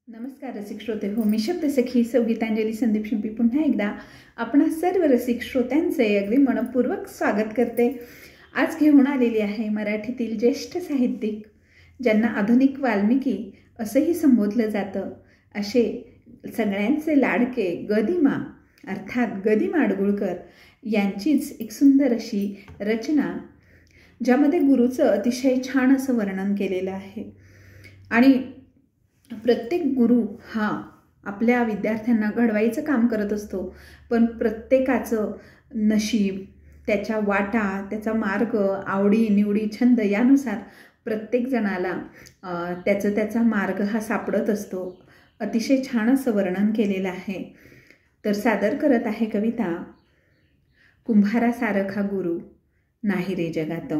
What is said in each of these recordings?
नमस्कार रसिक श्रोते हो, मी शब्दसखी सौ गीतांजली संदीप शिंपी पुन्हा एकदा आपण सर्व रसिक श्रोत्यांचे अगदी मनपूर्वक स्वागत करते। आज घेऊन आलेली आहे मराठीतील ज्येष्ठ साहित्यिक ज्यांना आधुनिक वाल्मिकी असेही संबोधलं जातं असे सगळ्यांचे लाडके गदिमा अर्थात गदी माडगुळकर यांचीच एक सुंदर अशी रचना, ज्यामध्ये गुरुचं अतिशय छान असं वर्णन केलेलं आहे। आणि प्रत्येक गुरु हा आपल्या विद्यार्थ्यांना घडवायचं काम करत असतो, पण प्रत्येकाचं नशीब, त्याच्या वाटा, त्याचा मार्ग, आवडी निवडी, छंद यानुसार प्रत्येक जणाला त्याचा मार्ग हा सापडत असतो। अतिशय छान असं वर्णन केलेलं आहे। तर सादर करत आहे कविता कुंभारासारखा गुरु नाही रे जगात।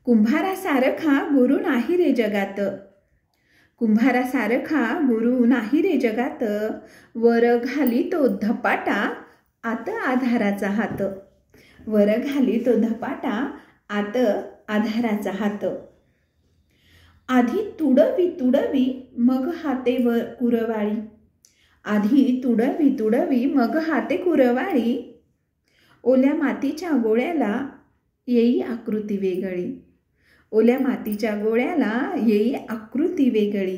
कुंभारासारखा गुरु नाही रे जगात, कुंभारासारखा गुरु नाही रे जगात। वर घाली तो धपाटा आत आधाराचा हात, वर घाली तो धपाटा आत आधाराचा हात। आधी तुडवी तुडवी मग हाते वर कुरवाळी, आधी तुडवी तुडवी मग हाते कुरवाळी। ओल्या मातीच्या गोळ्याला येई आकृती वेगळी, ओल्या मातीच्या गोळ्याला येई आकृती वेगळी।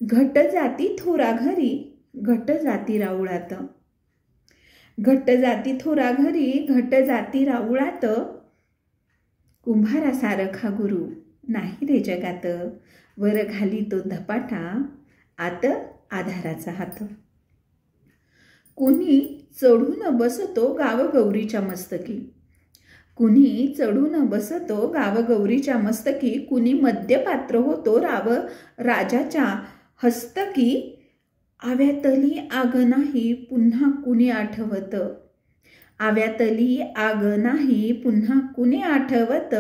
घट जाती थोरा घरी घट जाती राऊळात, घट जाती थोरा घरी घट जाती राऊळात। कुंभारासारखा गुरु नाही रे जगात, वर घाली तो धपाटा आत आधाराचा हात। कुणी चढून बसतो गावगौरीच्या मस्तकी, कुणी चढून बसतो गावगौरीच्या मस्तकी। कुणी मध्यपात्र होतो राव राजाच्या हस्तकी। आव्यातली आग नाही पुन्हा कुणी आठवत, आव्यातली आग नाही पुन्हा कुणी आठवत।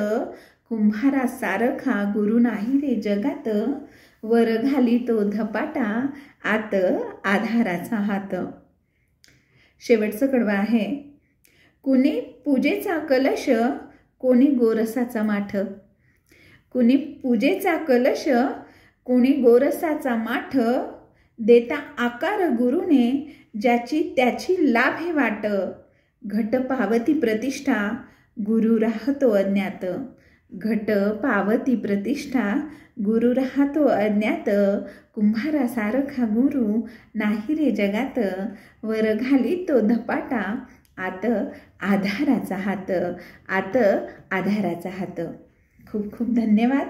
कुंभारासारखा गुरु नाही रे जगात, वर घाली तो धपाटा आत आधाराचा हात। शेवटचं कडवं आहे। कुणी पूजेचा कलश कोणी गोरसाचा माठ, कुणी पूजेचा कलश कोणी गोरसाचा माठ। देता आकार गुरुने ज्याची त्याची लाभे वाट। घट पावती प्रतिष्ठा गुरु राहतो अज्ञात, घट पावती प्रतिष्ठा गुरु राहतो अज्ञात। कुंभारासारखा गुरु नाही रे जगात, वर घाली तो धपाटा आत आधाराचा हात, आत आधाराचा हात। खूप खूप धन्यवाद।